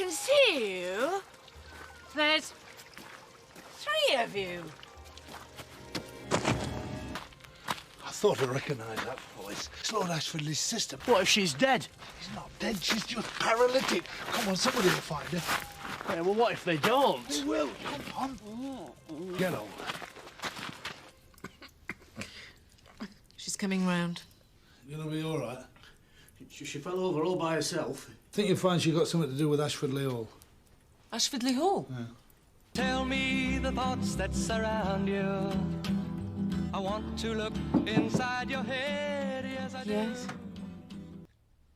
can see you. There's 3 of you. I thought I recognised that voice. It's Lord Ashfordley's sister. What if she's dead? She's not dead, she's just paralytic. Come on, somebody will find her. Yeah, well, what if they don't? They will. Come on. Get over. She's coming round. You're gonna be all right. She fell over all by herself. Think you'll find she got something to do with Ashfordley Hall? Ashfordley Hall? Yeah. Tell me the thoughts that surround you. I want to look inside your head, yes I do. Yes.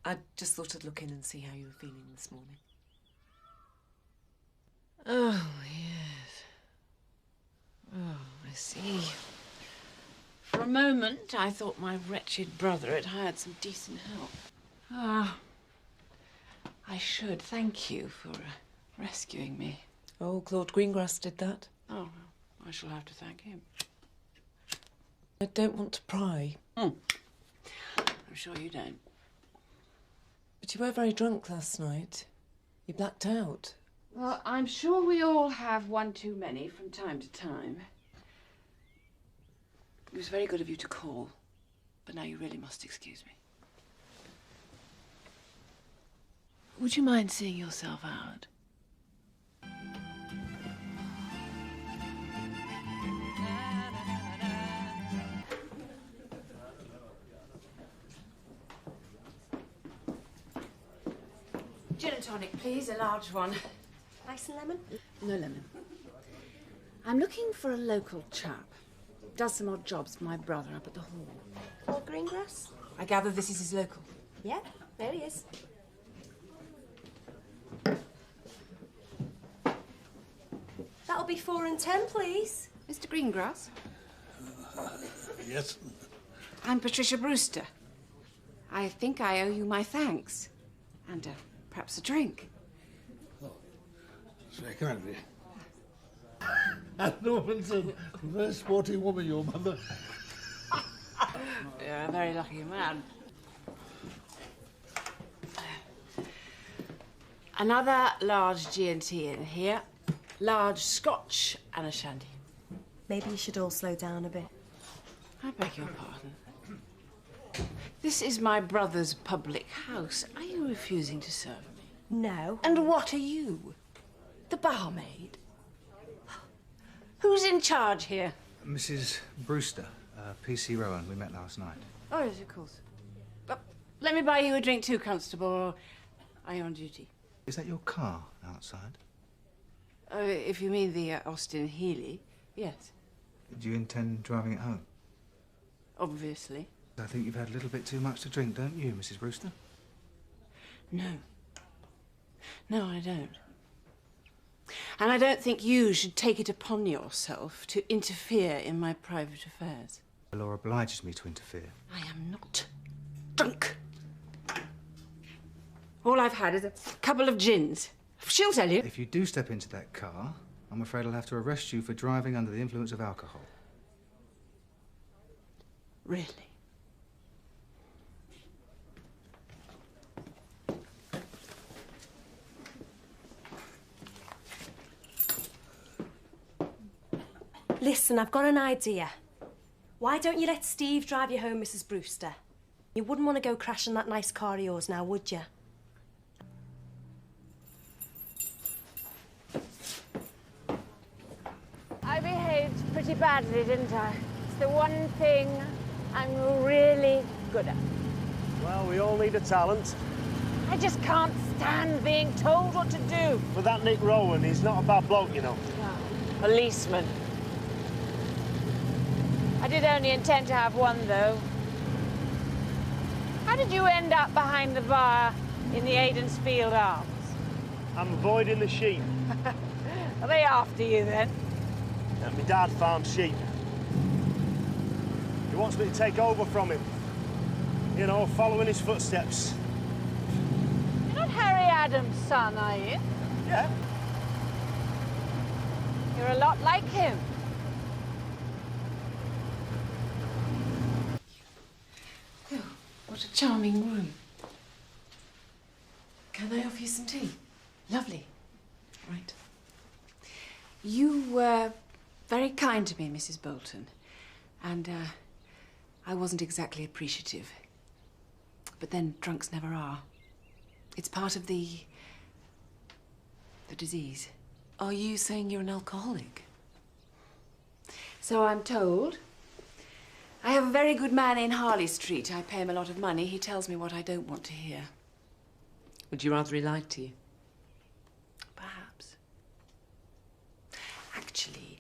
I just thought I'd look in and see how you were feeling this morning. Oh, yes. Oh, I see. For a moment, I thought my wretched brother had hired some decent help. Ah, I should thank you for rescuing me. Oh, Claude Greengrass did that. Oh, well, I shall have to thank him. I don't want to pry. I'm sure you don't. But you were very drunk last night. You blacked out. Well, I'm sure we all have one too many from time to time. It was very good of you to call, but now you really must excuse me. Would you mind seeing yourself out? Gin and tonic, please, a large one. Ice and lemon? No lemon. I'm looking for a local chap. Does some odd jobs for my brother up at the hall. Lord Greengrass? I gather this is his local. Yeah, there he is. That'll be 4 and 10, please. Mr. Greengrass? Yes. I'm Patricia Brewster. I think I owe you my thanks. And perhaps a drink. It's very kind of you. And Norman's a very sporty woman, your mother. You're a very lucky man. Another large G&T in here. Large Scotch and a shandy. Maybe you should all slow down a bit. I beg your pardon. This is my brother's public house. Are you refusing to serve me? No. And what are you? The barmaid? Who's in charge here? Mrs. Brewster, PC Rowan. We met last night. Oh, yes, of course. But let me buy you a drink too, Constable, or are you on duty? Is that your car outside? If you mean the Austin Healey, yes. Do you intend driving it home? Obviously. I think you've had a little bit too much to drink, don't you, Mrs. Brewster? No. No, I don't. And I don't think you should take it upon yourself to interfere in my private affairs. The law obliges me to interfere. I am not drunk. All I've had is a couple of gins. She'll tell you. If you do step into that car, I'm afraid I'll have to arrest you for driving under the influence of alcohol. Really? Listen, I've got an idea. Why don't you let Steve drive you home, Mrs. Brewster? You wouldn't want to go crashing that nice car of yours now, would you? I behaved pretty badly, didn't I? It's the one thing I'm really good at. Well, we all need a talent. I just can't stand being told what to do. But that Nick Rowan, he's not a bad bloke, you know. Policeman. I did only intend to have one, though. How did you end up behind the bar in the Aidensfield Arms? I'm avoiding the sheep. Are they after you, then? My dad farms sheep. He wants me to take over from him. You know, follow in his footsteps. You're not Harry Adams' son, are you? Yeah. You're a lot like him. Oh, what a charming room. Can I offer you some tea? Lovely. Right. You were very kind to me, Mrs. Bolton, and I wasn't exactly appreciative. But then drunks never are. It's part of the disease. Are you saying you're an alcoholic? So I'm told. I have a very good man in Harley Street. I pay him a lot of money. He tells me what I don't want to hear. Would you rather he lied to you? Perhaps. Actually,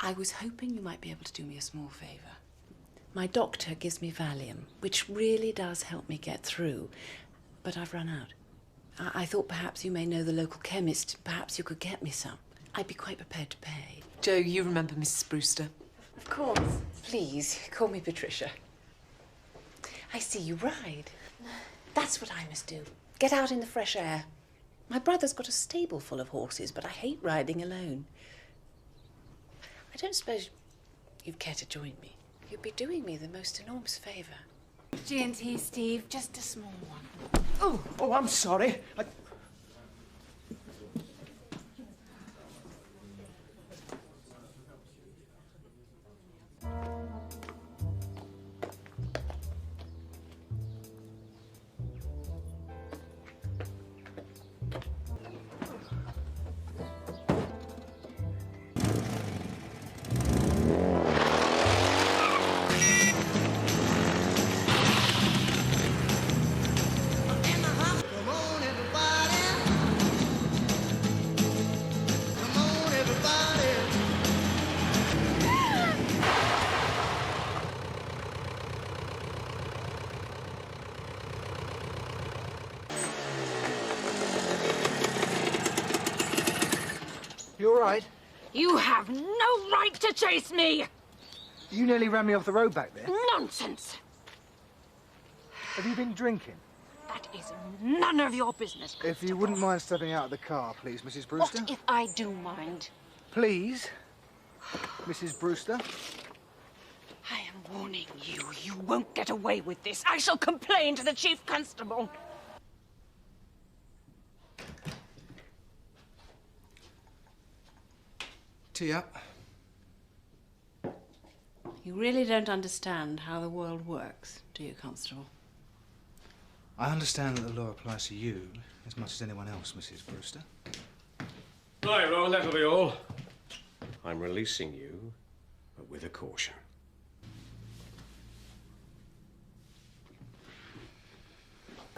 I was hoping you might be able to do me a small favour. My doctor gives me Valium, which really does help me get through, but I've run out. I thought perhaps you may know the local chemist. Perhaps you could get me some. I'd be quite prepared to pay. Joe, you remember Mrs. Brewster? Of course. Please, call me Patricia. I see you ride. That's what I must do. Get out in the fresh air. My brother's got a stable full of horses, but I hate riding alone. I don't suppose you'd care to join me. You'd be doing me the most enormous favour. G&T, Steve, just a small one. Oh, I'm sorry. You all right? You have no right to chase me! You nearly ran me off the road back there. Nonsense! Have you been drinking? That is none of your business. If you wouldn't mind stepping out of the car, please, Mrs. Brewster. What if I do mind? Please, Mrs. Brewster. I am warning you, you won't get away with this. I shall complain to the Chief Constable. Tee up. You really don't understand how the world works, do you, Constable? I understand that the law applies to you as much as anyone else, Mrs. Brewster. Right, well, that'll be all. I'm releasing you, but with a caution.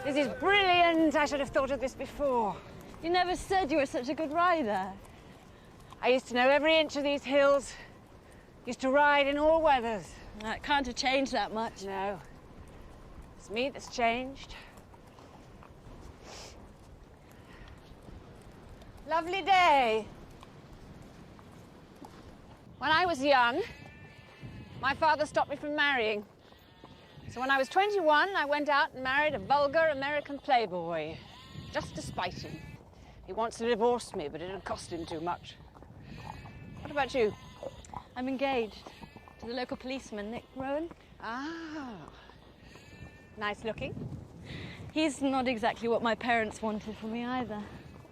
This is brilliant. I should have thought of this before. You never said you were such a good rider. I used to know every inch of these hills. Used to ride in all weathers. That can't have changed that much. No. It's me that's changed. Lovely day. When I was young, my father stopped me from marrying. So when I was 21, I went out and married a vulgar American playboy, just to spite him. He wants to divorce me, but it'll cost him too much. What about you? I'm engaged to the local policeman, Nick Rowan. Ah, nice looking. He's not exactly what my parents wanted for me either.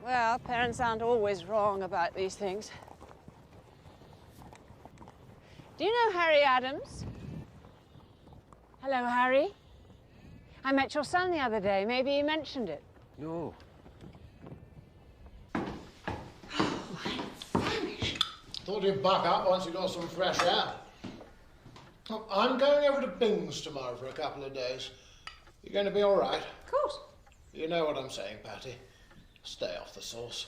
Well, parents aren't always wrong about these things. Do you know Harry Adams? Hello, Harry. I met your son the other day. Maybe he mentioned it. No. Thought you'd buck up once you got some fresh air. I'm going over to Bing's tomorrow for a couple of days. You're going to be all right? Of course. You know what I'm saying, Patty. Stay off the sauce.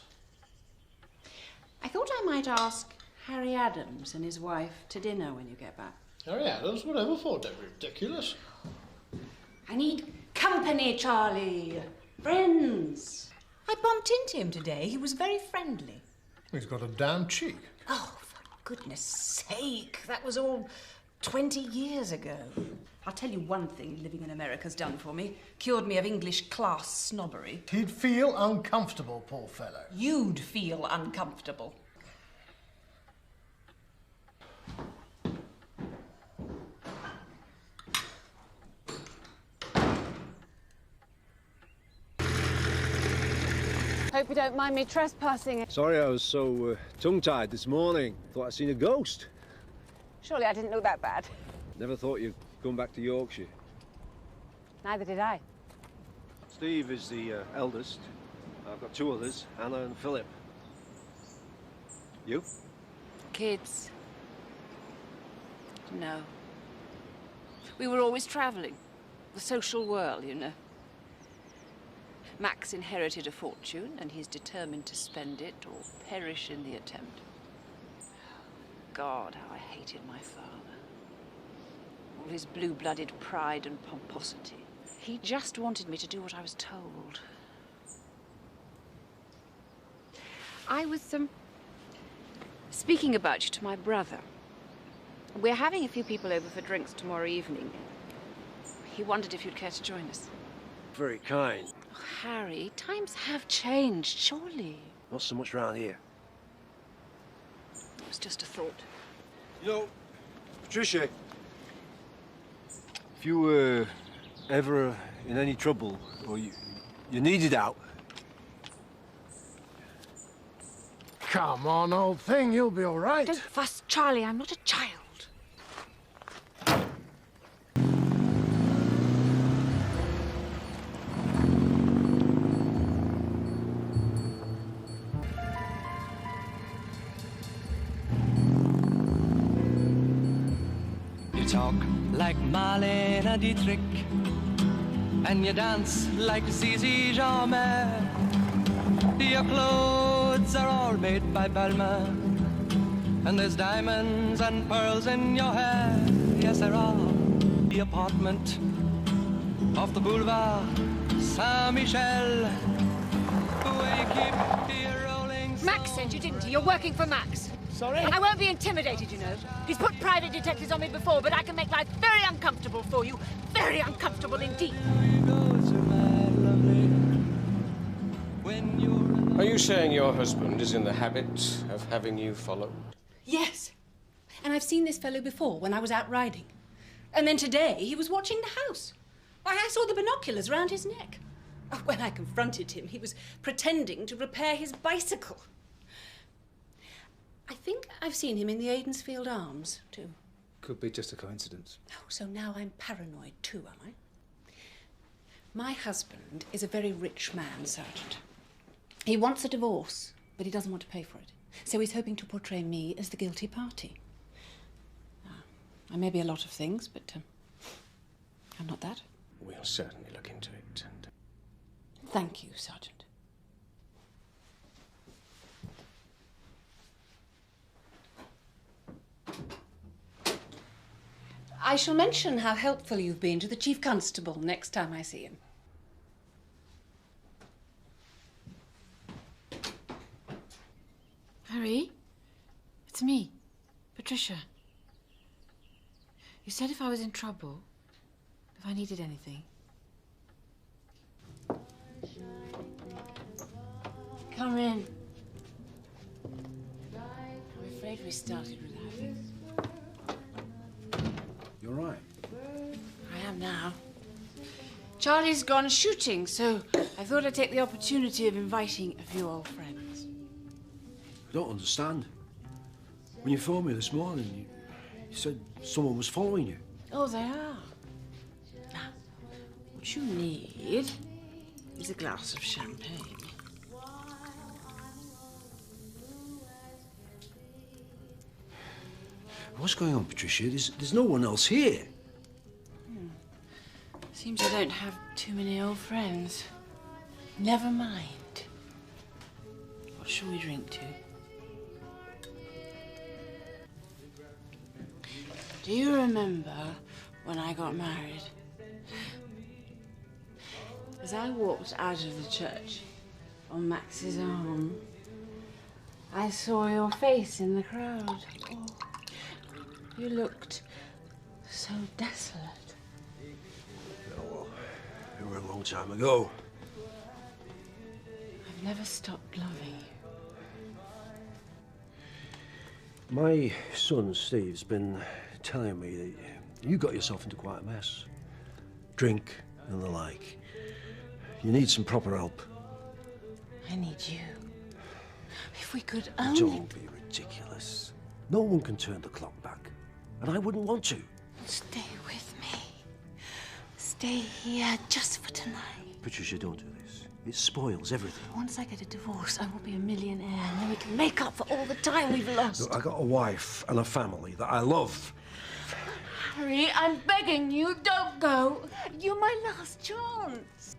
I thought I might ask Harry Adams and his wife to dinner when you get back. Harry Adams, whatever for? Don't be ridiculous. I need company, Charlie. Friends. I bumped into him today. He was very friendly. He's got a damn cheek. Oh, for goodness sake. That was all 20 years ago. I'll tell you one thing living in America's done for me. Cured me of English class snobbery. He'd feel uncomfortable, poor fellow. You'd feel uncomfortable. Hope you don't mind me trespassing. Sorry I was so tongue-tied this morning. Thought I'd seen a ghost. Surely I didn't look that bad. Never thought you'd come back to Yorkshire. Neither did I. Steve is the eldest. I've got two others, Anna and Philip. You? Kids? No. We were always travelling. The social whirl, you know. Max inherited a fortune, and he's determined to spend it or perish in the attempt. God, how I hated my father. All his blue-blooded pride and pomposity. He just wanted me to do what I was told. I was, speaking about you to my brother. We're having a few people over for drinks tomorrow evening. He wondered if you'd care to join us. Very kind. Oh, Harry, times have changed, surely. Not so much round here. It was just a thought. You know, Patricia, if you were ever in any trouble or you needed out. Come on, old thing, you'll be all right. Don't fuss, Charlie. I'm not a child. You talk like Marlene Dietrich, and you dance like Zizi Jamais. Your clothes are all made by Balmain, and there's diamonds and pearls in your hair. Yes, there are. The apartment off the boulevard Saint-Michel, where you keep your rolling. Max sent you, didn't he? You're working for Max. Sorry? I won't be intimidated, you know. He's put private detectives on me before, but I can make life very uncomfortable for you. Very uncomfortable indeed. Are you saying your husband is in the habit of having you followed? Yes. And I've seen this fellow before when I was out riding. And then today he was watching the house. Why, I saw the binoculars round his neck. When I confronted him, he was pretending to repair his bicycle. I think I've seen him in the Aidensfield Arms, too. Could be just a coincidence. Oh, so now I'm paranoid too, am I? My husband is a very rich man, Sergeant. He wants a divorce, but he doesn't want to pay for it. So he's hoping to portray me as the guilty party. I may be a lot of things, but I'm not that. We'll certainly look into it. And Thank you, Sergeant. I shall mention how helpful you've been to the Chief Constable next time I see him. Harry, it's me, Patricia. You said if I was in trouble, if I needed anything. Come in. I'm afraid we started without you. You're right. I am now. Charlie's gone shooting, so I thought I'd take the opportunity of inviting a few old friends. I don't understand. When you phoned me this morning, you said someone was following you. Oh, they are. Now, what you need is a glass of champagne. What's going on, Patricia? There's no one else here. Seems I don't have too many old friends. Never mind. What shall we drink to? Do you remember when I got married? As I walked out of the church on Max's arm, I saw your face in the crowd. Oh, you looked so desolate. Oh, well, it were a long time ago. I've never stopped loving you. My son, Steve's been telling me that you got yourself into quite a mess. Drink and the like. You need some proper help. I need you. If we could only... Don't be ridiculous. No one can turn the clock back. And I wouldn't want to. Stay with me. Stay here just for tonight. Patricia, don't do this. It spoils everything. Once I get a divorce, I will be a millionaire, and then we can make up for all the time we've lost. Look, I got a wife and a family that I love. Harry, I'm begging you, don't go. You're my last chance.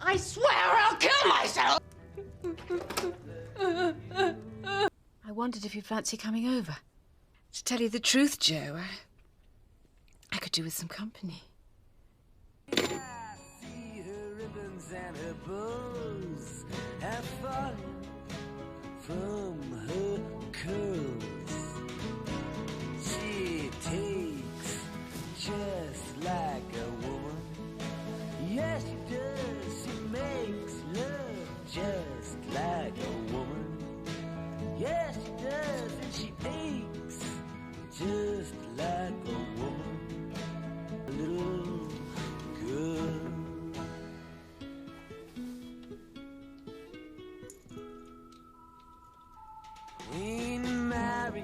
I swear I'll kill myself! I wondered if you'd fancy coming over. To tell you the truth, Joe, I could do with some company. I see her ribbons and her bows have fallen from her curls. She takes just like a woman. Yes, she does. She makes love just like a woman. Yes, she does, and she aches just like a woman. A little girl. Queen Mary,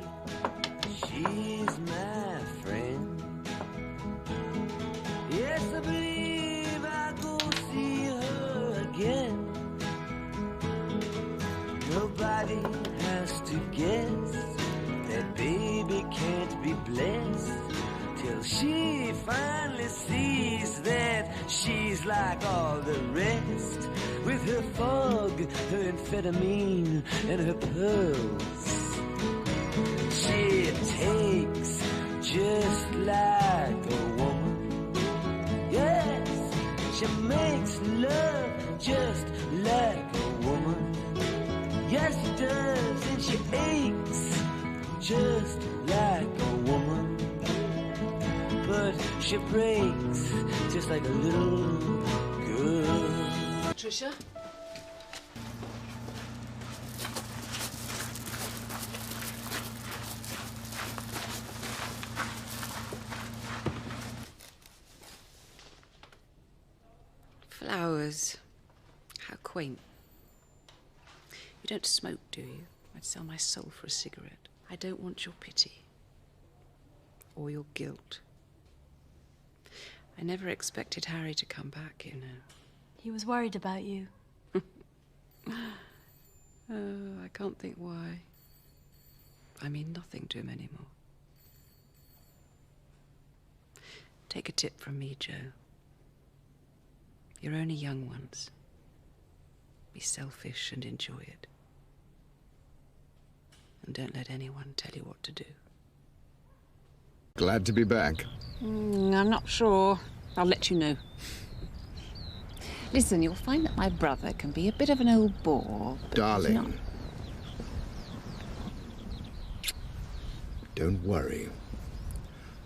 she's my friend. Yes, I believe I'll go see her again. Nobody has to guess that baby can't be blessed till she finally sees that she's like all the rest, with her fog, her amphetamine, and her pearls. She takes just like a woman. Yes, she makes love just like a woman. Yes, she does, and she aches just like a woman. But she breaks just like a little girl. Patricia? Flowers. How quaint. You don't smoke, do you? I'd sell my soul for a cigarette. I don't want your pity. Or your guilt. I never expected Harry to come back, you know. He was worried about you. Oh, I can't think why. I mean nothing to him anymore. Take a tip from me, Joe. You're only young ones. Be selfish and enjoy it. And don't let anyone tell you what to do. Glad to be back. I'm not sure. I'll let you know. Listen, you'll find that my brother can be a bit of an old bore, but Darling. Don't worry.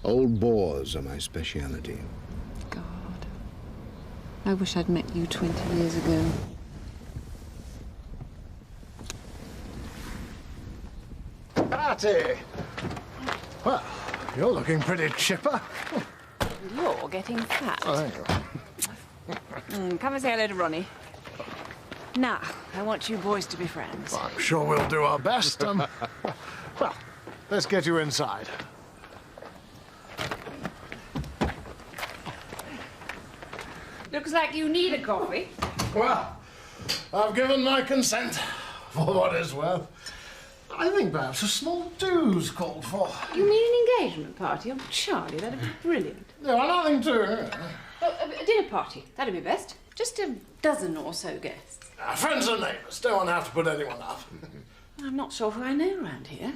Old bores are my speciality. God. I wish I'd met you 20 years ago. Patty! Well, you're looking pretty chipper. You're getting fat. Oh, thank you. Come and say hello to Ronnie. Now, I want you boys to be friends. I'm sure we'll do our best. Well, let's get you inside. Looks like you need a coffee. Well, I've given my consent, for what it's worth. I think perhaps a small do's called for. You mean an engagement party? Oh, Charlie, that'd be brilliant. No, nothing to... A dinner party, that'd be best. Just a dozen or so guests. Friends and neighbours, don't want to have to put anyone up. I'm not sure who I know around here.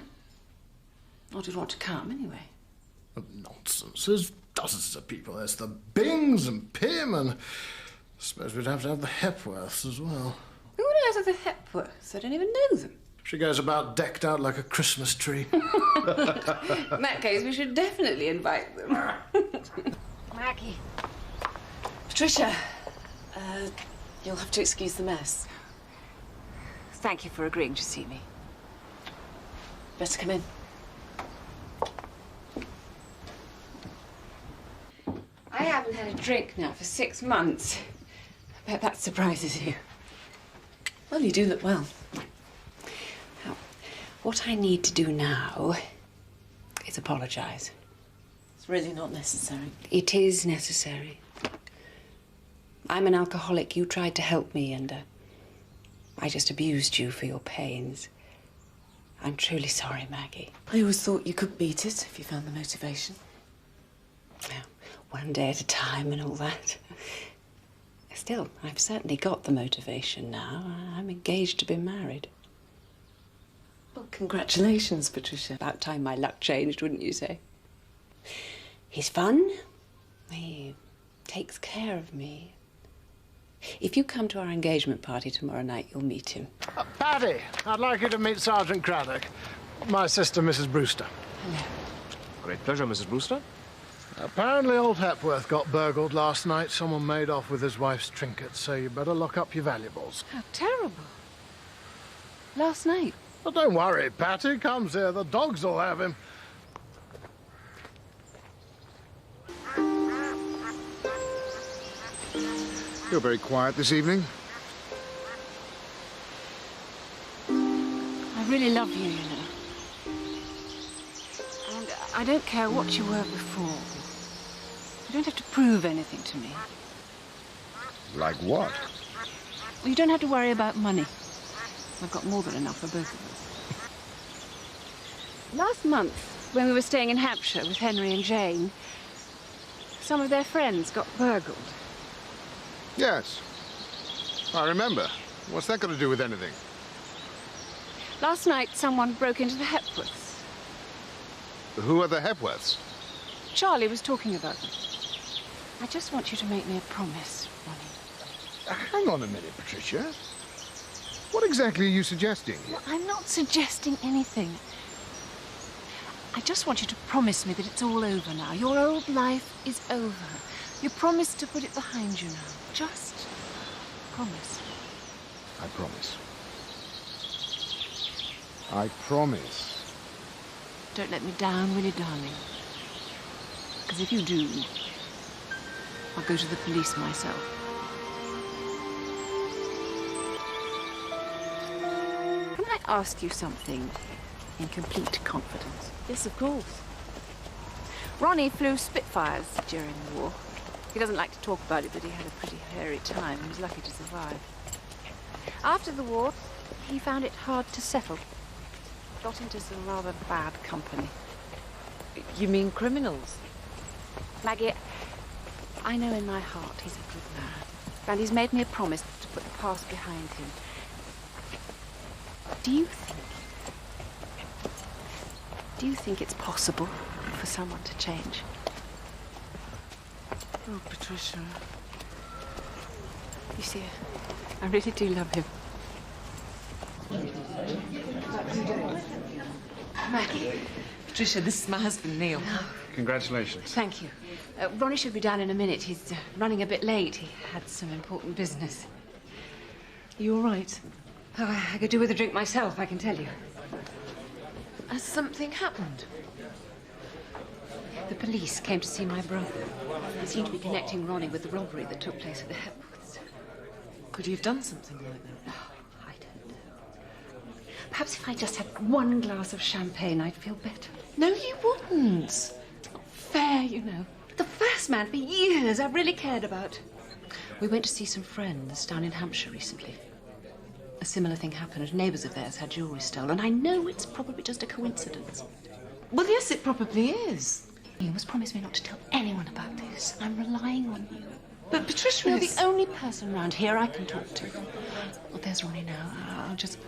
Or who'd want to come, anyway. Nonsense. There's dozens of people. There's the Bings and Pym, and I suppose we'd have to have the Hepworths as well. Who on earth are the Hepworths? I don't even know them. She goes about decked out like a Christmas tree. In that case, we should definitely invite them. Maggie. Patricia. You'll have to excuse the mess. Thank you for agreeing to see me. Better come in. I have haven't had a drink now for 6 months. I bet that surprises you. Well, you do look well. Now, what I need to do now is apologise. It's really not necessary. It is necessary. I'm an alcoholic. You tried to help me, and I just abused you for your pains. I'm truly sorry, Maggie. I always thought you could beat it if you found the motivation. Well, one day at a time and all that. Still, I've certainly got the motivation now. I'm engaged to be married. Well, congratulations, Patricia. About time my luck changed, wouldn't you say? He's fun. He takes care of me. If you come to our engagement party tomorrow night, you'll meet him. Paddy, I'd like you to meet Sergeant Craddock. My sister, Mrs. Brewster. Hello. Great pleasure, Mrs. Brewster. Apparently old Hepworth got burgled last night. Someone made off with his wife's trinkets, so you better lock up your valuables. How terrible. Last night. Well, don't worry, Patty comes here. The dogs will have him. You're very quiet this evening. I really love you, you know. And I don't care what you were before. You don't have to prove anything to me. Like what? Well, you don't have to worry about money. I've got more than enough for both of us. Last month, when we were staying in Hampshire with Henry and Jane, some of their friends got burgled. Yes. I remember. What's that got to do with anything? Last night, someone broke into the Hepworths. Who are the Hepworths? Charlie was talking about them. I just want you to make me a promise, Ronnie. Hang on a minute, Patricia. What exactly are you suggesting? Well, I'm not suggesting anything. I just want you to promise me that it's all over now. Your old life is over. You promised to put it behind you now. Just promise. I promise. I promise. Don't let me down, will you, darling? Because if you do, I'll go to the police myself. Can I ask you something in complete confidence? Yes, of course. Ronnie flew Spitfires during the war. He doesn't like to talk about it, but he had a pretty hairy time and was lucky to survive. After the war, he found it hard to settle. Got into some rather bad company. You mean criminals? Maggie, I know in my heart he's a good man. And he's made me a promise to put the past behind him. Do you think it's possible for someone to change? Oh, Patricia. You see, I really do love him. Maggie. Patricia, this is my husband, Neil. Congratulations. Thank you. Ronnie should be down in a minute. He's running a bit late. He had some important business. Are you all right? Oh, I could do with a drink myself, I can tell you. Has something happened? The police came to see my brother. They seem to be connecting Ronnie with the robbery that took place at the Hepworths. Could he have done something like that? Oh, I don't know. Perhaps if I just had one glass of champagne, I'd feel better. No, you wouldn't. It's not fair, you know. The first man for years I've really cared about. We went to see some friends down in Hampshire recently. A similar thing happened. Neighbours of theirs had jewellery stolen. I know it's probably just a coincidence. Well, yes, it probably is. You must promise me not to tell anyone about this. I'm relying on you. But Patricia, You're the only person around here I can talk to. Well, there's Ronnie now. I'll just...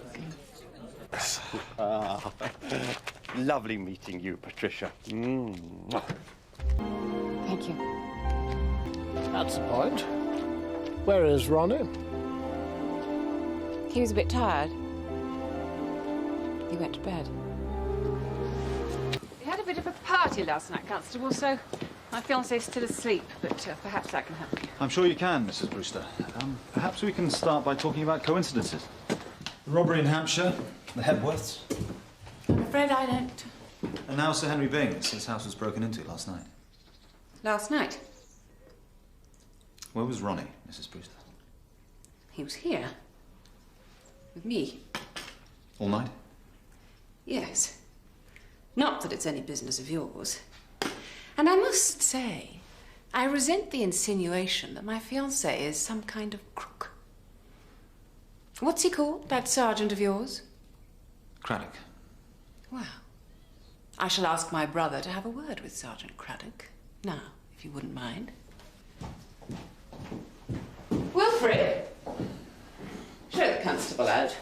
Lovely meeting you, Patricia. Thank you. That's the point. Where is Ronnie? He was a bit tired. He went to bed. We had a bit of a party last night, Constable, so my fiancé's still asleep, but perhaps I can help you. I'm sure you can, Mrs. Brewster. Perhaps we can start by talking about coincidences. The robbery in Hampshire, the Hepworths, I'm afraid I don't. and now Sir Henry Bing's. His house was broken into last night. Last night? Where was Ronnie, Mrs. Brewster? He was here. With me. All night? Yes. Not that it's any business of yours. And I must say, I resent the insinuation that my fiancé is some kind of crook. What's he called, that sergeant of yours? Craddock. Well, I shall ask my brother to have a word with Sergeant Craddock. Now, if you wouldn't mind. Wilfred! Show the constable out.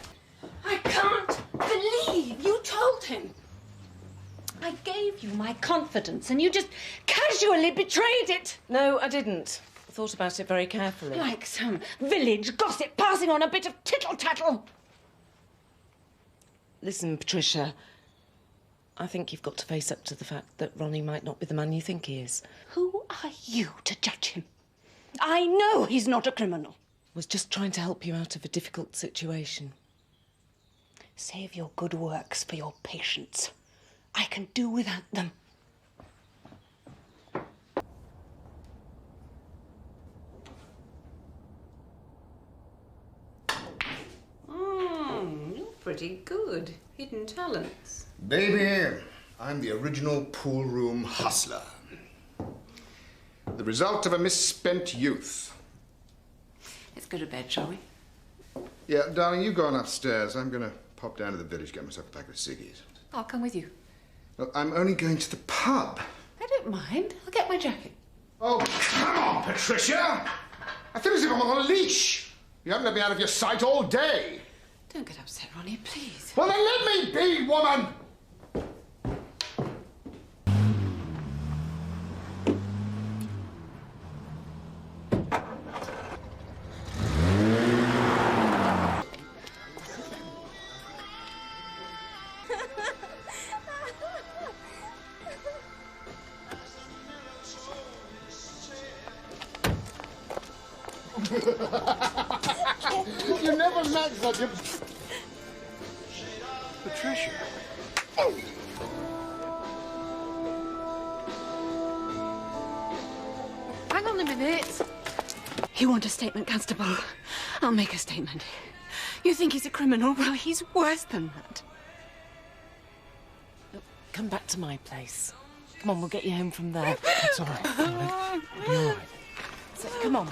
I can't believe you told him. I gave you my confidence and you just casually betrayed it. No, I didn't. I thought about it very carefully. Like some village gossip passing on a bit of tittle-tattle. Listen, Patricia, I think you've got to face up to the fact that Ronnie might not be the man you think he is. Who are you to judge him? I know he's not a criminal. Was just trying to help you out of a difficult situation. Save your good works for your patients. I can do without them. You're pretty good. Hidden talents. Baby, I'm the original pool room hustler. The result of a misspent youth. Let's go to bed, shall we? Yeah, darling, you go on upstairs. I'm going to pop down to the village, get myself a pack of ciggies. I'll come with you. Well, I'm only going to the pub. I don't mind. I'll get my jacket. Oh, come on, Patricia! I feel as if I'm on a leash. You haven't let me out of your sight all day. Don't get upset, Ronnie, please. Well, then let me be, woman! You never met such a... Patricia. Hang on a minute. You want a statement, Constable? I'll make a statement. You think he's a criminal? Well, he's worse than that. Look, come back to my place. Come on, we'll get you home from there. It's all right, darling. It'll be all right. So, come on.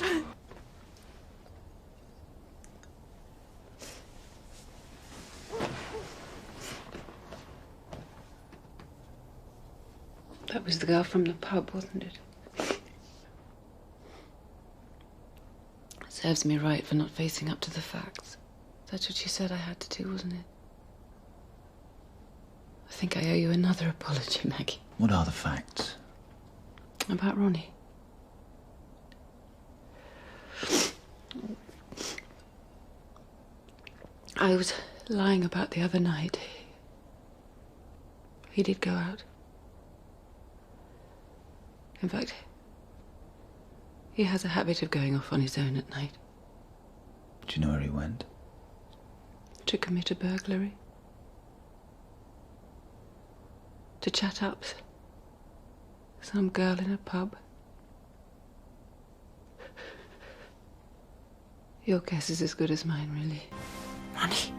That was the girl from the pub, wasn't it? Serves me right for not facing up to the facts. That's what you said I had to do, wasn't it? I think I owe you another apology, Maggie. What are the facts? About Ronnie. I was lying about the other night. He did go out. In fact, he has a habit of going off on his own at night. Do you know where he went? To commit a burglary. To chat up some girl in a pub. Your guess is as good as mine, really. Ronnie.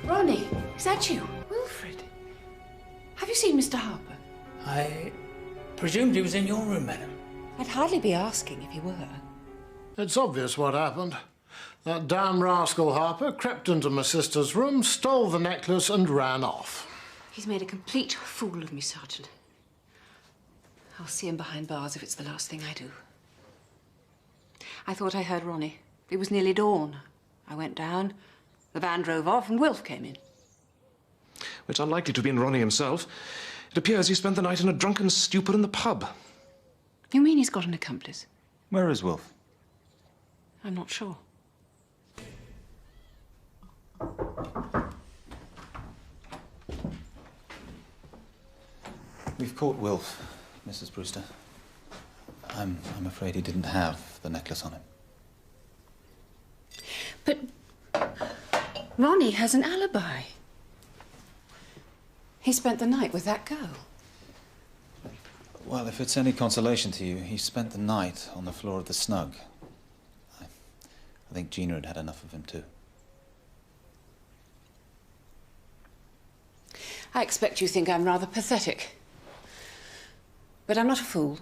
Ronnie, is that you? Wilfred. Have you seen Mr. Harper? I presumed he was in your room, madam. I'd hardly be asking if he were. It's obvious what happened. That damn rascal Harper crept into my sister's room, stole the necklace and ran off. He's made a complete fool of me, Sergeant. I'll see him behind bars if it's the last thing I do. I thought I heard Ronnie. It was nearly dawn. I went down, the van drove off, and Wilf came in. It's unlikely to have been Ronnie himself. It appears he spent the night in a drunken stupor in the pub. You mean he's got an accomplice? Where is Wilf? I'm not sure. caught Wilf, Mrs. Brewster. I'm afraid he didn't have the necklace on him. But Ronnie has an alibi. He spent the night with that girl. Well, if it's any consolation to you, he spent the night on the floor of the snug. I think Gina had had enough of him, too. I expect you think I'm rather pathetic. But I'm not a fool.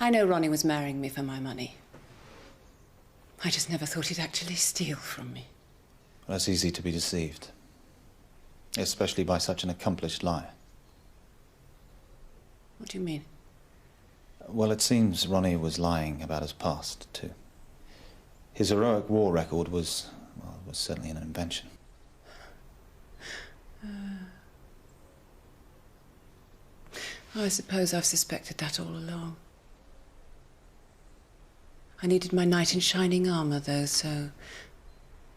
I know Ronnie was marrying me for my money. I just never thought he'd actually steal from me. Well, it's easy to be deceived. Especially by such an accomplished liar. What do you mean? Well, it seems Ronnie was lying about his past, too. His heroic war record was certainly an invention. I suppose I've suspected that all along. I needed my knight in shining armour, though, so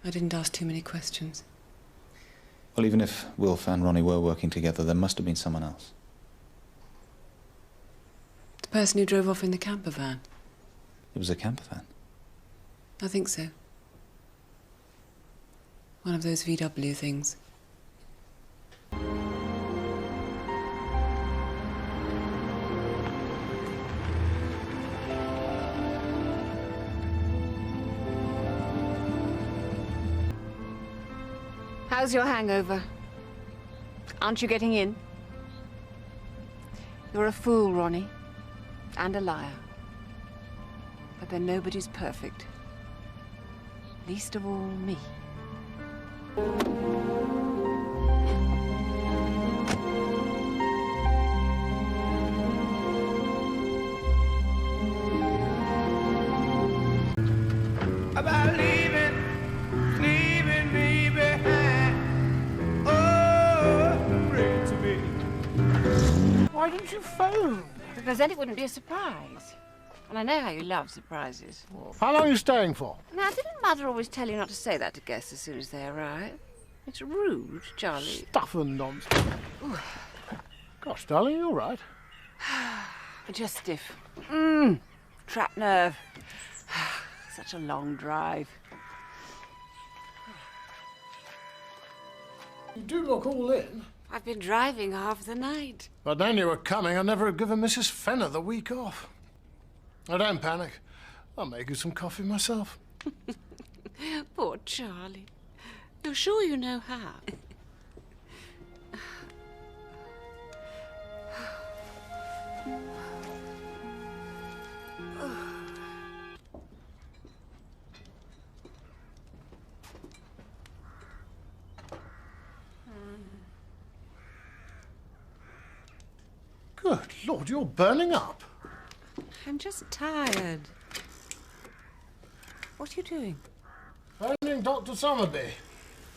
I didn't ask too many questions. Well, even if Wilf and Ronnie were working together, there must have been someone else. The person who drove off in the camper van. It was a camper van. I think so. One of those VW things. How's your hangover? Aren't you getting in? You're a fool, Ronnie. And a liar. But then nobody's perfect. Least of all me. About leaving me behind. Oh, pray to me. Why didn't you phone? Because then it wouldn't be a surprise. And I know how you love surprises. How long are you staying for? Now, didn't Mother always tell you not to say that to guests as soon as they arrive? It's rude, Charlie. Stuff and nonsense. Gosh, darling, you all right? Just stiff. Trapped nerve. Such a long drive. You do look all in. I've been driving half the night. But then you were coming, I'd never have given Mrs. Fenner the week off. Now, don't panic. I'll make you some coffee myself. Poor Charlie. You're sure you know how? Good Lord, you're burning up. I'm just tired. What are you doing? Phoning Dr. Somerby.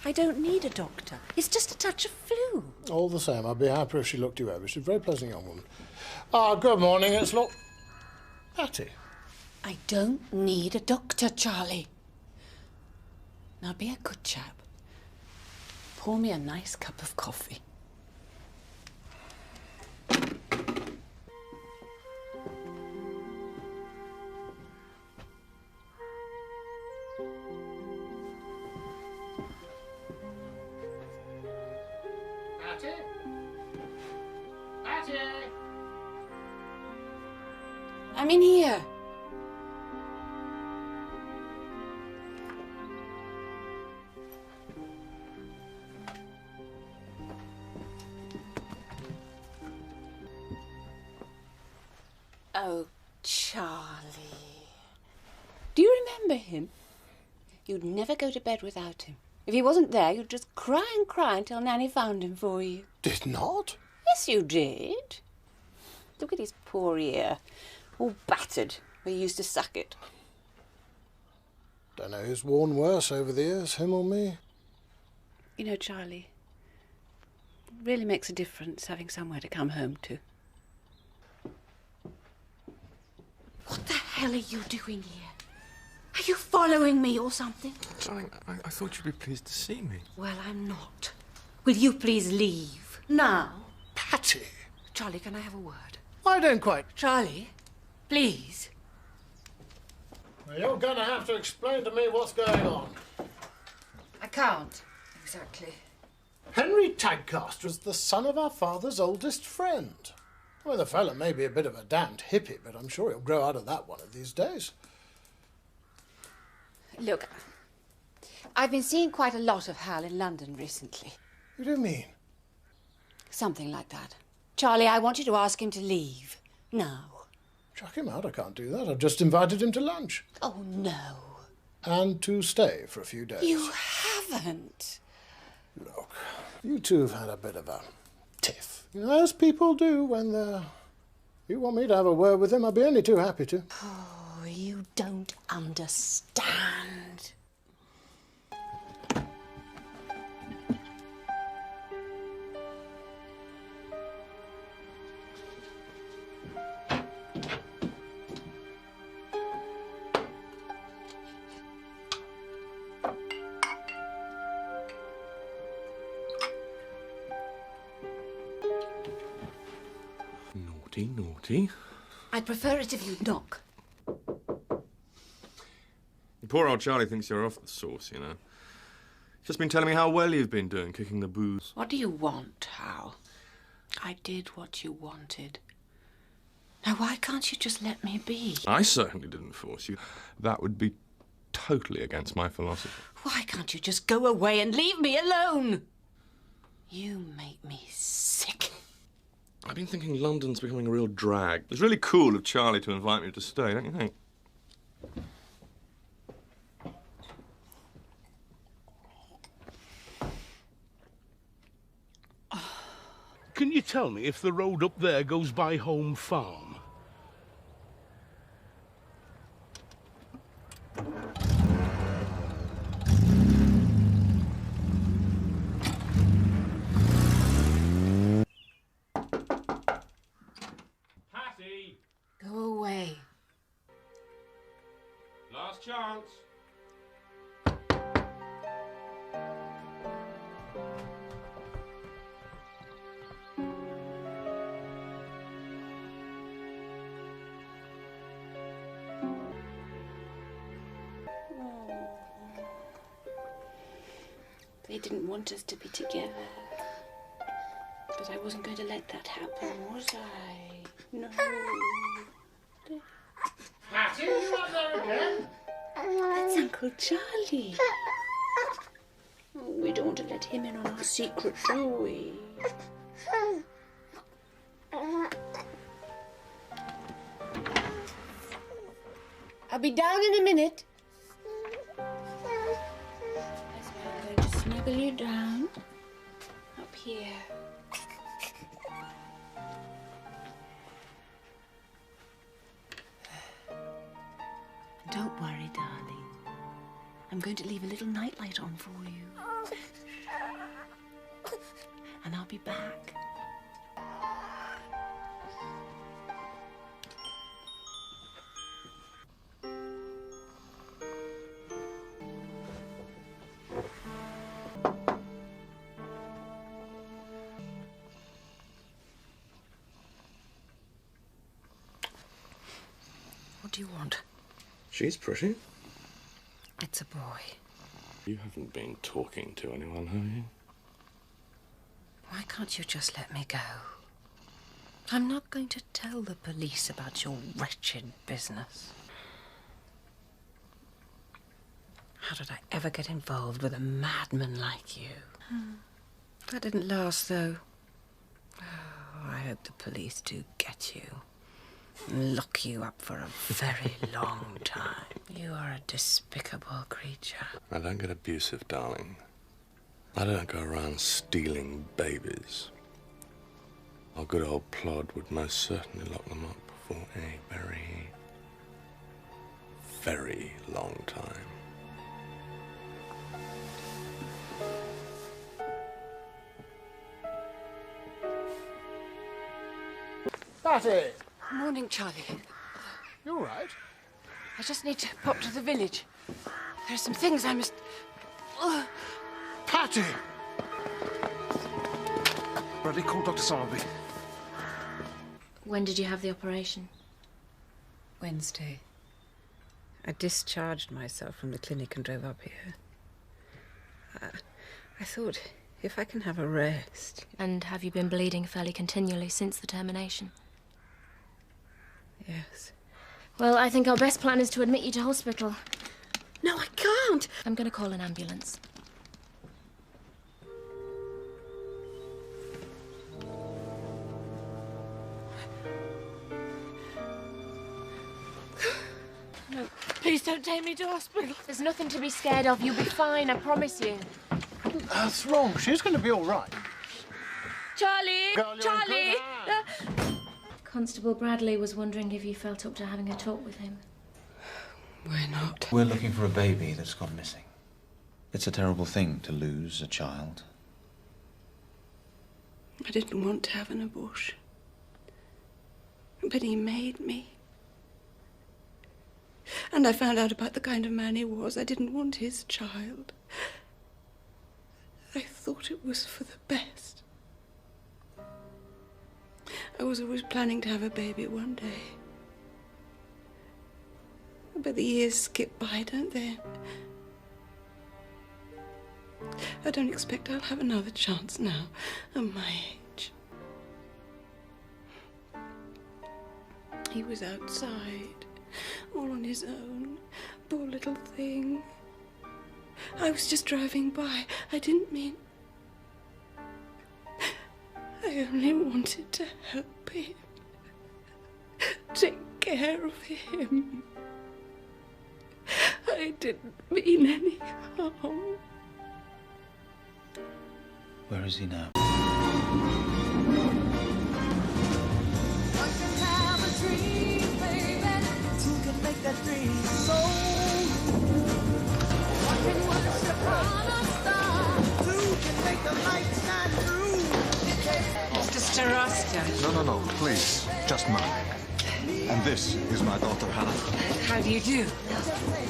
I don't need a doctor. It's just a touch of flu. All the same, I'd be happy if she looked you over. She's a very pleasant young woman. Ah, good morning, it's Patty. I don't need a doctor, Charlie. Now be a good chap. Pour me a nice cup of coffee. Patty? I'm in here. Oh, Charlie. Do you remember him? You'd never go to bed without him. If he wasn't there, you'd just cry and cry until Nanny found him for you. Did not? Yes, you did. Look at his poor ear, all battered where you used to suck it. Don't know who's worn worse over the years, him or me. You know, Charlie, it really makes a difference having somewhere to come home to. What the hell are you doing here? Are you following me or something? Darling, I thought you'd be pleased to see me. Well, I'm not. Will you please leave? Now? Patty! Charlie, can I have a word? I don't quite... Charlie, please. Well, you're going to have to explain to me what's going on. I can't. Exactly. Henry Tadcaster is the son of our father's oldest friend. Well, the fella may be a bit of a damned hippie, but I'm sure he'll grow out of that one of these days. Look, I've been seeing quite a lot of Hal in London recently. What do you mean? Something like that. Charlie, I want you to ask him to leave. Now. Chuck him out, I can't do that. I've just invited him to lunch. Oh, no. And to stay for a few days. You haven't. Look, you two have had a bit of a tiff. You know, as people do when they're... You want me to have a word with him, I'd be only too happy to. Oh, you don't understand. Naughty, naughty. I'd prefer it if you'd knock. Poor old Charlie thinks you're off the sauce, you know. He's just been telling me how well you've been doing, kicking the booze. What do you want, Hal? I did what you wanted. Now, why can't you just let me be? I certainly didn't force you. That would be totally against my philosophy. Why can't you just go away and leave me alone? You make me sick. I've been thinking London's becoming a real drag. It's really cool of Charlie to invite me to stay, don't you think? Can you tell me if the road up there goes by Home Farm? Patty! Go away. Last chance. They didn't want us to be together. But I wasn't going to let that happen, was I? No. Patty, you up there again? That's Uncle Charlie. Oh, we don't want to let him in on our secret, do we? I'll be down in a minute. I'm going to snuggle you down up here. Don't worry, darling. I'm going to leave a little nightlight on for you. And I'll be back. What do you want? She's pretty. It's a boy. You haven't been talking to anyone, have you? Why can't you just let me go? I'm not going to tell the police about your wretched business. How did I ever get involved with a madman like you? That didn't last, though. Oh, I hope the police do get you. And lock you up for a very long time. You are a despicable creature. I don't get abusive, darling. I don't go around stealing babies. Our good old Plod would most certainly lock them up for a very, very long time. Patty! Morning, Charlie. You all right? I just need to pop to the village. There are some things I must... Patty! Bradley, call Dr. Sowerby. When did you have the operation? Wednesday. I discharged myself from the clinic and drove up here. I thought, if I can have a rest... And have you been bleeding fairly continually since the termination? Yes. Well, I think our best plan is to admit you to hospital. No, I can't! I'm going to call an ambulance. No, please don't take me to hospital. There's nothing to be scared of. You'll be fine, I promise you. What's wrong? She's going to be all right. Charlie! Girl, you're in Charlie! good hands. Constable Bradley was wondering if you felt up to having a talk with him. Why not? We're looking for a baby that's gone missing. It's a terrible thing to lose a child. I didn't want to have an abortion. But he made me. And I found out about the kind of man he was. I didn't want his child. I thought it was for the best. I was always planning to have a baby one day. But the years skip by, don't they? I don't expect I'll have another chance now, at my age. He was outside, all on his own, poor little thing. I was just driving by. I didn't mean... I only wanted to help him. Take care of him. I didn't mean any harm. Where is he now? Mr. Starosta. No, please. Just mine. And this is my daughter, Hannah. How do you do?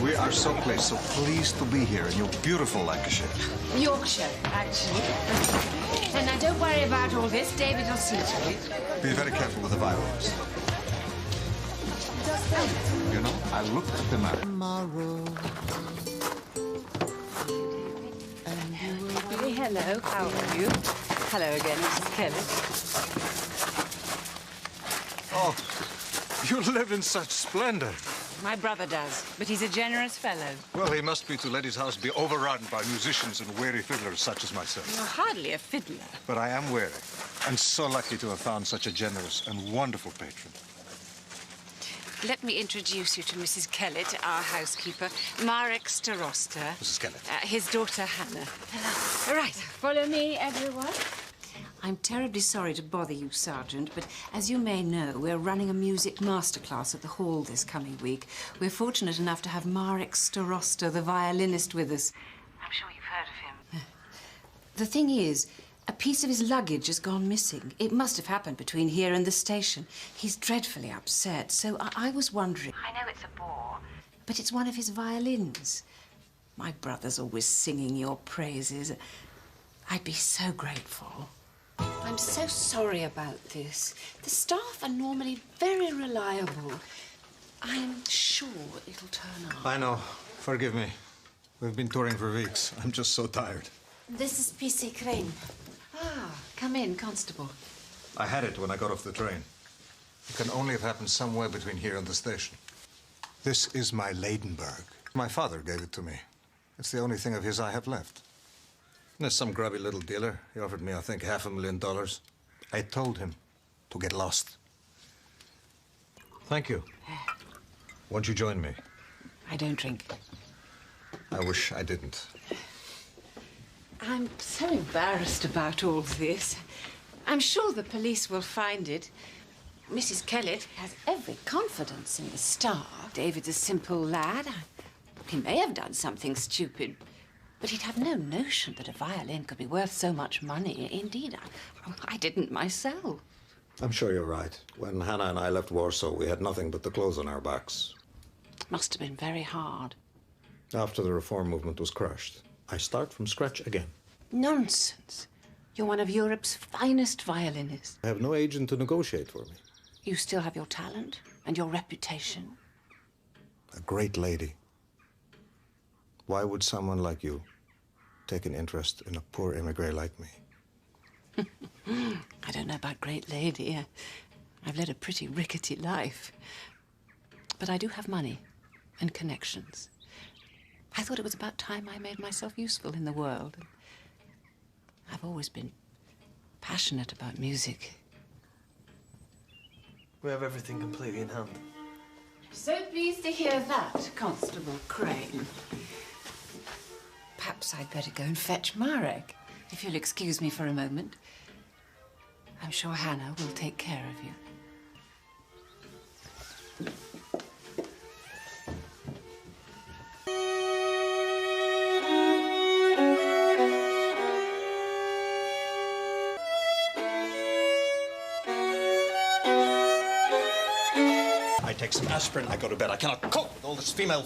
We are so pleased to be here in your beautiful Lancashire. Yorkshire, actually. And now don't worry about all this. David will see to it. Be very careful with the violins. You know, I looked at the map. Hello, how are you? Hello again, Mrs. Kelly. Oh, you live in such splendor. My brother does, but he's a generous fellow. Well, he must be to let his house be overrun by musicians and weary fiddlers such as myself. You're hardly a fiddler. But I am weary, and so lucky to have found such a generous and wonderful patron. Let me introduce you to Mrs. Kellett, our housekeeper, Marek Starosta. Mrs. Kellett. His daughter, Hannah. Right, follow me, everyone. I'm terribly sorry to bother you, Sergeant, but as you may know, we're running a music masterclass at the hall this coming week. We're fortunate enough to have Marek Starosta, the violinist, with us. I'm sure you've heard of him. The thing is, a piece of his luggage has gone missing. It must have happened between here and the station. He's dreadfully upset, so I was wondering... I know it's a bore, but it's one of his violins. My brother's always singing your praises. I'd be so grateful. I'm so sorry about this. The staff are normally very reliable. I'm sure it'll turn up. I know. Forgive me. We've been touring for weeks. I'm just so tired. This is PC Crane. Ah, come in, Constable. I had it when I got off the train. It can only have happened somewhere between here and the station. This is my Leidenberg. My father gave it to me. It's the only thing of his I have left. There's some grubby little dealer. He offered me, I think, $500,000. I told him to get lost. Thank you. Won't you join me? I don't drink. I wish I didn't. I'm so embarrassed about all this. I'm sure the police will find it. Mrs. Kellett has every confidence in the staff. David's a simple lad. He may have done something stupid, but he'd have no notion that a violin could be worth so much money. Indeed, I didn't myself. I'm sure you're right. When Hannah and I left Warsaw, we had nothing but the clothes on our backs. Must have been very hard. After the reform movement was crushed, I start from scratch again. Nonsense. You're one of Europe's finest violinists. I have no agent to negotiate for me. You still have your talent and your reputation. A great lady. Why would someone like you take an interest in a poor immigrant like me? I don't know about great lady. I've led a pretty rickety life. But I do have money and connections. I thought it was about time I made myself useful in the world. I've always been passionate about music. We have everything completely in hand. So pleased to hear that, Constable Crane. Perhaps I'd better go and fetch Marek, if you'll excuse me for a moment. I'm sure Hannah will take care of you. I take some aspirin, I go to bed. I cannot cope with all this female...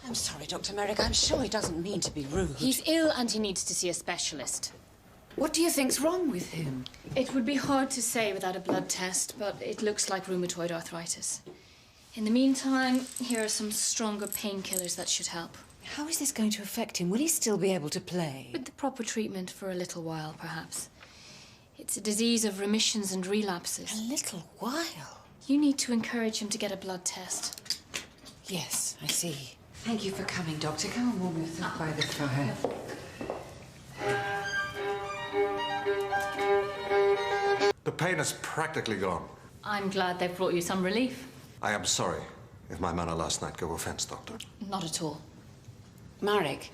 I'm sorry, Dr. Merrick. I'm sure he doesn't mean to be rude. He's ill and he needs to see a specialist. What do you think's wrong with him? It would be hard to say without a blood test, but it looks like rheumatoid arthritis. In the meantime, here are some stronger painkillers that should help. How is this going to affect him? Will he still be able to play? With the proper treatment for a little while, perhaps. It's a disease of remissions and relapses. A little while? You need to encourage him to get a blood test. Yes, I see. Thank you for coming, Doctor. Come and warm yourself by the fire. The pain is practically gone. I'm glad they've brought you some relief. I am sorry if my manner last night gave offense, Doctor. Not at all. Marek,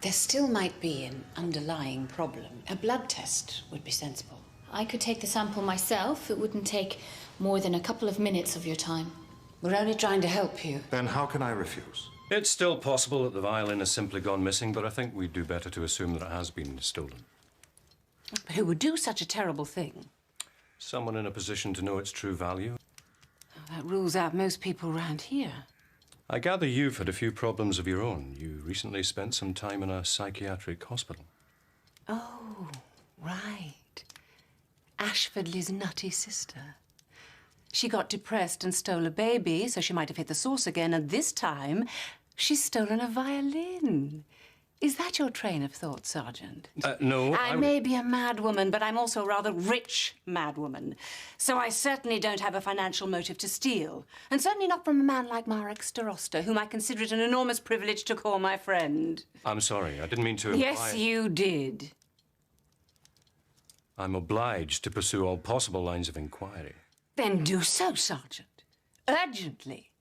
there still might be an underlying problem. A blood test would be sensible. I could take the sample myself. It wouldn't take more than a couple of minutes of your time. We're only trying to help you. Then how can I refuse? It's still possible that the violin has simply gone missing, but I think we'd do better to assume that it has been stolen. But who would do such a terrible thing? Someone in a position to know its true value. Oh, that rules out most people round here. I gather you've had a few problems of your own. You recently spent some time in a psychiatric hospital. Oh, right. Ashfordley's nutty sister. She got depressed and stole a baby, so she might have hit the source again, and this time she's stolen a violin. Is that your train of thought, Sergeant? No, I may be a madwoman, but I'm also a rather rich madwoman. So I certainly don't have a financial motive to steal. And certainly not from a man like Marek Starosta, whom I consider it an enormous privilege to call my friend. I'm sorry, I didn't mean to imply... Yes, you did. I'm obliged to pursue all possible lines of inquiry. Then do so, Sergeant. Urgently.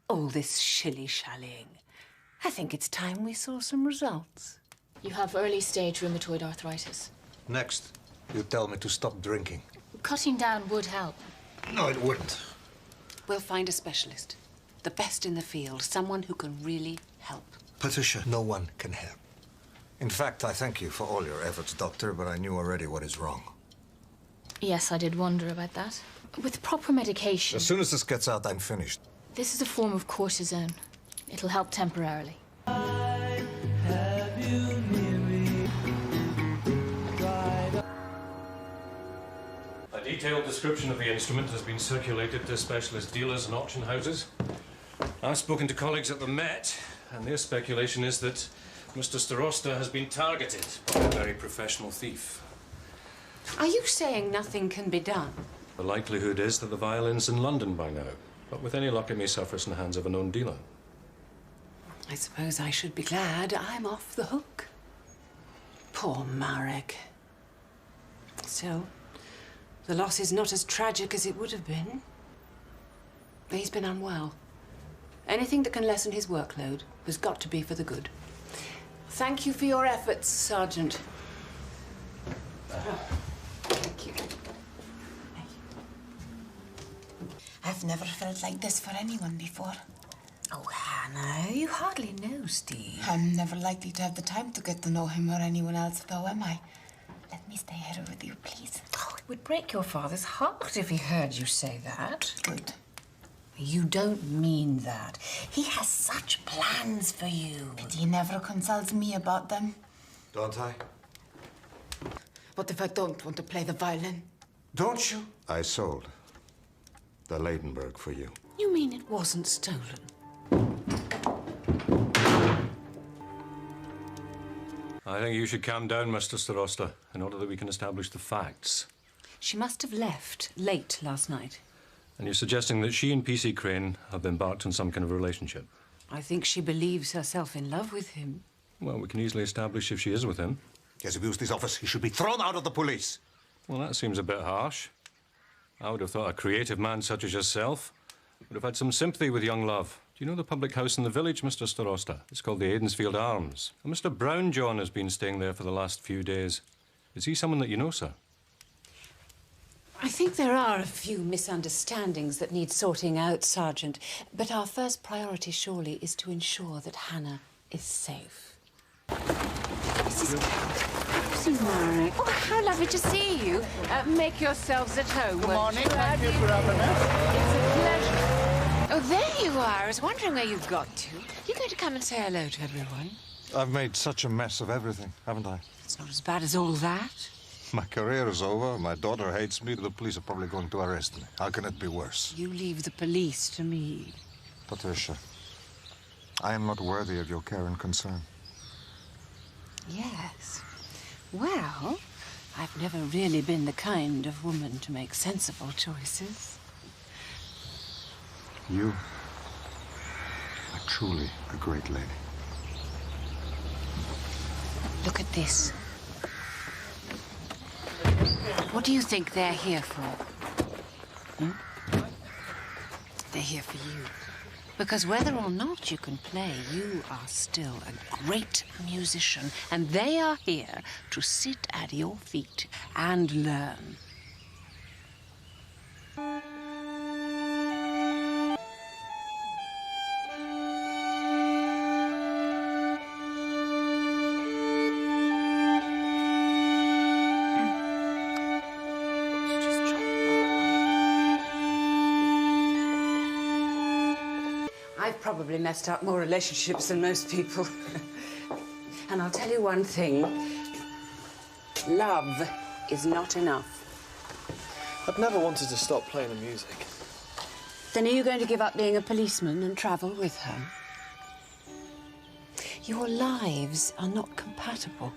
All this shilly-shallying. I think it's time we saw some results. You have early-stage rheumatoid arthritis. Next, you tell me to stop drinking. Cutting down would help. No, it wouldn't. We'll find a specialist. The best in the field. Someone who can really help. Patricia, no one can help. In fact, I thank you for all your efforts, Doctor, but I knew already what is wrong. Yes, I did wonder about that. With proper medication... As soon as this gets out, I'm finished. This is a form of cortisone. It'll help temporarily. A detailed description of the instrument has been circulated to specialist dealers and auction houses. I've spoken to colleagues at the Met, and their speculation is that Mr. Starosta has been targeted by a very professional thief. Are you saying nothing can be done? The likelihood is that the violin's in London by now, but with any luck it may surface in the hands of a known dealer. I suppose I should be glad I'm off the hook. Poor Marek. Still, the loss is not as tragic as it would have been. He's been unwell. Anything that can lessen his workload has got to be for the good. Thank you for your efforts, Sergeant. Thank you. I've never felt like this for anyone before. Oh, Hannah, you hardly know Steve. I'm never likely to have the time to get to know him or anyone else, though, am I? Let me stay here with you, please. Oh, it would break your father's heart if he heard you say that. Good. You don't mean that. He has such plans for you. But he never consults me about them. Don't I? What if I don't want to play the violin? Don't you? I sold the Ladenburg for you. You mean it wasn't stolen? I think you should calm down, Mr. Starosta, in order that we can establish the facts. She must have left late last night. And you're suggesting that she and P.C. Crane have embarked on some kind of relationship? I think she believes herself in love with him. Well, we can easily establish if she is with him. He has abused his office. He should be thrown out of the police. Well, that seems a bit harsh. I would have thought a creative man such as yourself would have had some sympathy with young love. Do you know the public house in the village, Mr. Starosta? It's called the Aidensfield Arms. And Mr. Brownjohn has been staying there for the last few days. Is he someone that you know, sir? I think there are a few misunderstandings that need sorting out, Sergeant. But our first priority, surely, is to ensure that Hannah is safe. Mrs. Marek. Oh, how lovely to see you. Make yourselves at home. Good morning. Thank you for having us. It's a pleasure. Oh, there you are. I was wondering where you'd got to. You're going to come and say hello to everyone? I've made such a mess of everything, haven't I? It's not as bad as all that. My career is over. My daughter hates me. The police are probably going to arrest me. How can it be worse? You leave the police to me. Patricia, I am not worthy of your care and concern. Yes. Well, I've never really been the kind of woman to make sensible choices. You are truly a great lady. Look at this. What do you think they're here for? They're here for you. Because whether or not you can play, you are still a great musician. And they are here to sit at your feet and learn. I've probably messed up more relationships than most people. And I'll tell you one thing. Love is not enough. I've never wanted to stop playing the music. Then are you going to give up being a policeman and travel with her? Your lives are not compatible.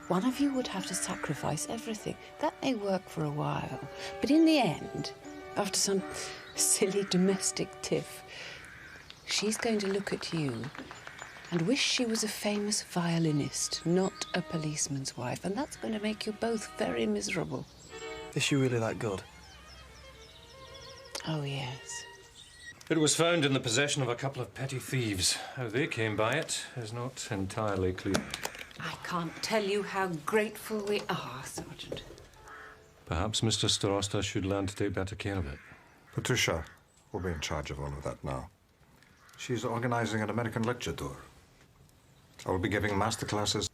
One of you would have to sacrifice everything. That may work for a while. But in the end, after some silly domestic tiff, she's going to look at you and wish she was a famous violinist, not a policeman's wife. And that's going to make you both very miserable. Is she really that good? Oh, yes. It was found in the possession of a couple of petty thieves. How they came by it is not entirely clear. I can't tell you how grateful we are, Sergeant. Perhaps Mr. Starosta should learn to take better care of it. Patricia will be in charge of all of that now. She's organizing an American lecture tour. I will be giving master classes